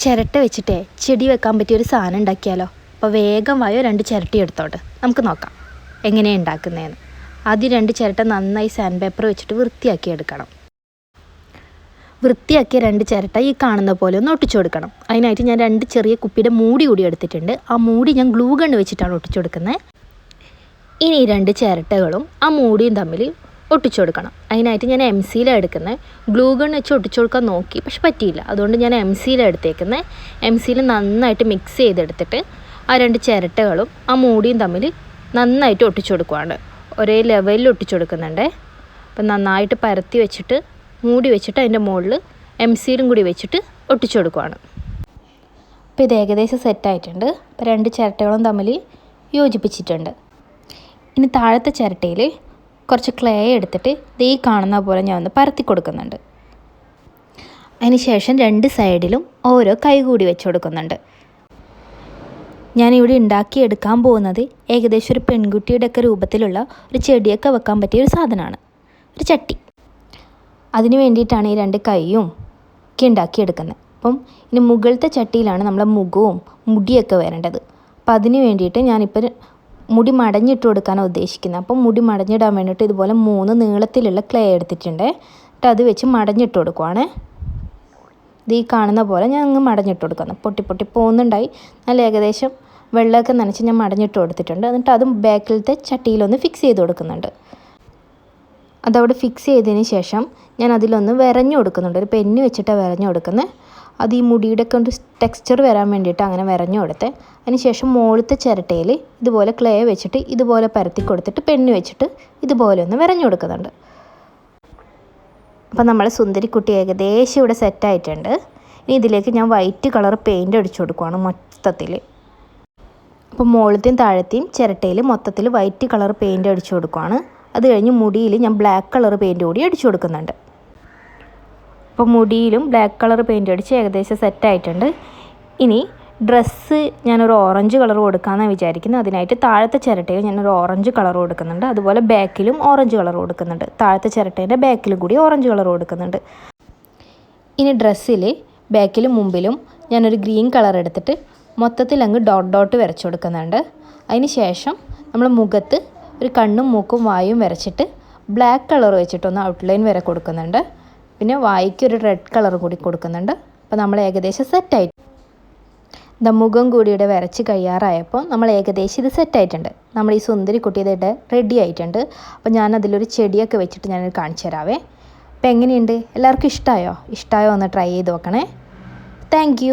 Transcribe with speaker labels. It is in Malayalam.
Speaker 1: ചിരട്ട വെച്ചിട്ടേ ചെടി വെക്കാൻ പറ്റിയൊരു സാധനം ഉണ്ടാക്കിയാലോ. അപ്പോൾ വേഗം വായോ 2 ചിരട്ടി എടുത്തോട്ട് നമുക്ക് നോക്കാം എങ്ങനെയാണ് ഉണ്ടാക്കുന്നതെന്ന്. ആദ്യം 2 ചിരട്ട നന്നായി സാൻഡ് പേപ്പർ വെച്ചിട്ട് വൃത്തിയാക്കി എടുക്കണം. വൃത്തിയാക്കിയ 2 ചിരട്ട ഈ കാണുന്ന പോലെ ഒന്ന് ഒട്ടിച്ചു കൊടുക്കണം. അതിനായിട്ട് ഞാൻ 2 ചെറിയ കുപ്പിയുടെ മൂടി കൂടി എടുത്തിട്ടുണ്ട്. ആ മൂടി ഞാൻ ഗ്ലൂ ഗൺ വെച്ചിട്ടാണ് ഒട്ടിച്ചു കൊടുക്കുന്നത്. ഇനി 2 ചിരട്ടകളും ആ മൂടിയും തമ്മിൽ ഒട്ടിച്ചു കൊടുക്കണം. അതിനായിട്ട് ഞാൻ MC എടുക്കുന്നത്. ഗ്ലൂ ഗൺ വെച്ച് ഒട്ടിച്ചു കൊടുക്കാൻ നോക്കി, പക്ഷെ പറ്റിയില്ല. അതുകൊണ്ട് ഞാൻ MC എടുത്തേക്കുന്നത്. MC നന്നായിട്ട് മിക്സ് ചെയ്തെടുത്തിട്ട് ആ 2 ചിരട്ടകളും ആ മൂടിയും തമ്മിൽ നന്നായിട്ട് ഒട്ടിച്ചു കൊടുക്കുകയാണ്. ഒരേ ലെവലിൽ ഒട്ടിച്ചു കൊടുക്കുന്നുണ്ട്. അപ്പം നന്നായിട്ട് പരത്തി വെച്ചിട്ട് മൂടി വെച്ചിട്ട് അതിൻ്റെ മുകളിൽ MC കൂടി വെച്ചിട്ട് ഒട്ടിച്ചു കൊടുക്കുകയാണ്. അപ്പോൾ ഇത് ഏകദേശം സെറ്റായിട്ടുണ്ട്. അപ്പോൾ 2 ചിരട്ടകളും തമ്മിൽ യോജിപ്പിച്ചിട്ടുണ്ട്. ഇനി താഴത്തെ ചിരട്ടയിൽ കുറച്ച് ക്ലേ എടുത്തിട്ട് ഈ കാണുന്ന പോലെ ഞാൻ ഒന്ന് പരത്തി കൊടുക്കുന്നുണ്ട്. അതിന് ശേഷം 2 സൈഡിലും ഓരോ കൈ കൂടി വെച്ച് കൊടുക്കുന്നുണ്ട്. ഞാനിവിടെ ഉണ്ടാക്കിയെടുക്കാൻ പോകുന്നത് ഏകദേശം ഒരു പെൺകുട്ടിയുടെയൊക്കെ രൂപത്തിലുള്ള ഒരു ചെടിയൊക്കെ വെക്കാൻ പറ്റിയ ഒരു സാധനമാണ്, ഒരു ചട്ടി. അതിന് വേണ്ടിയിട്ടാണ് ഈ 2 കൈയും ഒക്കെ ഉണ്ടാക്കിയെടുക്കുന്നത്. അപ്പം ഇനി മുകളിലത്തെ ചട്ടിയിലാണ് നമ്മളെ മുഖവും മുടിയൊക്കെ വരേണ്ടത്. അപ്പം അതിന് വേണ്ടിയിട്ട് ഞാനിപ്പോൾ മുടി മടഞ്ഞിട്ട് കൊടുക്കാനാണ് ഉദ്ദേശിക്കുന്നത്. അപ്പം മുടി മടഞ്ഞിടാൻ വേണ്ടിയിട്ട് ഇതുപോലെ 3 നീളത്തിലുള്ള ക്ലേ എടുത്തിട്ടുണ്ട്. എന്നിട്ട് അത് വെച്ച് മടഞ്ഞിട്ട് കൊടുക്കുവാണ്. ഇത് ഈ കാണുന്ന പോലെ ഞാൻ അങ്ങ് മടഞ്ഞിട്ട് കൊടുക്കുന്നു. പൊട്ടി പോകുന്നുണ്ടായി. നല്ല ഏകദേശം വെള്ളമൊക്കെ നനച്ച് ഞാൻ മടഞ്ഞിട്ട് കൊടുത്തിട്ടുണ്ട്. എന്നിട്ട് അതും ബാക്കിലത്തെ ചട്ടിയിലൊന്ന് ഫിക്സ് ചെയ്ത് കൊടുക്കുന്നുണ്ട്. അതവിടെ ഫിക്സ് ചെയ്തതിന് ശേഷം ഞാൻ അതിലൊന്ന് വരഞ്ഞു കൊടുക്കുന്നുണ്ട്. ഒരു പെന്ന് വെച്ചിട്ടാണ് വരഞ്ഞു കൊടുക്കുന്നത്. അത് ഈ മുടിയുടെ ഒക്കെ ഒരു ടെക്സ്ചർ വരാൻ വേണ്ടിയിട്ട് അങ്ങനെ വരഞ്ഞു കൊടുത്ത് അതിന് ശേഷം മുകളിലത്തെ ചിരട്ടയിൽ ഇതുപോലെ ക്ലേ വെച്ചിട്ട് ഇതുപോലെ പരത്തി കൊടുത്തിട്ട് പെന്ന് വെച്ചിട്ട് ഇതുപോലെ ഒന്ന് വരഞ്ഞു കൊടുക്കുന്നുണ്ട്. അപ്പോൾ നമ്മളെ സുന്ദരിക്കുട്ടി ഏകദേശം ഇവിടെ സെറ്റായിട്ടുണ്ട്. ഇനി ഇതിലേക്ക് ഞാൻ വൈറ്റ് കളർ പെയിൻറ്റ് അടിച്ചു കൊടുക്കുകയാണ് മൊത്തത്തിൽ. അപ്പോൾ മുകളിലത്തെയും താഴത്തെയും ചിരട്ടയിൽ മൊത്തത്തിൽ വൈറ്റ് കളർ പെയിൻറ്റ് അടിച്ചു കൊടുക്കുകയാണ്. അത് കഴിഞ്ഞ് മുടിയിൽ ഞാൻ ബ്ലാക്ക് കളർ പെയിൻറ്റ് കൂടി അടിച്ചു കൊടുക്കുന്നുണ്ട്. അപ്പോൾ മുടിയിലും ബ്ലാക്ക് കളർ പെയിൻറ്റ് അടിച്ച് ഏകദേശം സെറ്റായിട്ടുണ്ട്. ഇനി ഡ്രസ്സ് ഞാനൊരു ഓറഞ്ച് കളർ കൊടുക്കാമെന്നാണ് വിചാരിക്കുന്നത്. അതിനായിട്ട് താഴത്തെ ചിരട്ടയിൽ ഞാനൊരു ഓറഞ്ച് കളർ കൊടുക്കുന്നുണ്ട്. അതുപോലെ ബാക്കിലും ഓറഞ്ച് കളർ കൊടുക്കുന്നുണ്ട്. താഴത്തെ ചിരട്ടേൻ്റെ ബാക്കിലും കൂടി ഓറഞ്ച് കളർ കൊടുക്കുന്നുണ്ട്. ഇനി ഡ്രസ്സിൽ ബാക്കിലും മുമ്പിലും ഞാനൊരു ഗ്രീൻ കളർ എടുത്തിട്ട് മൊത്തത്തിൽ അങ്ങ് ഡോട്ട് വരച്ചു കൊടുക്കുന്നുണ്ട്. അതിന് ശേഷം നമ്മൾ മുഖത്ത് ഒരു കണ്ണും മൂക്കും വായും വരച്ചിട്ട് ബ്ലാക്ക് കളർ വെച്ചിട്ടൊന്ന് ഔട്ട്ലൈൻ വരെ കൊടുക്കുന്നുണ്ട്. പിന്നെ വായിക്ക് ഒരു റെഡ് കളർ കൂടി കൊടുക്കുന്നുണ്ട്. അപ്പോൾ നമ്മൾ ഏകദേശം സെറ്റായിട്ട് മുഖം കൂടി ഇവിടെ വരച്ച് കഴിയാറായപ്പോൾ നമ്മൾ ഏകദേശം ഇത് സെറ്റായിട്ടുണ്ട്. നമ്മൾ ഈ സുന്ദരി കുട്ടി ഇതിടെ റെഡി ആയിട്ടുണ്ട്. അപ്പോൾ ഞാനതിലൊരു ചെടിയൊക്കെ വെച്ചിട്ട് ഞാനത് കാണിച്ചു തരാവേ. അപ്പോൾ എങ്ങനെയുണ്ട്? എല്ലാവർക്കും ഇഷ്ടമായോ ഒന്ന് ട്രൈ ചെയ്ത് നോക്കണേ. താങ്ക്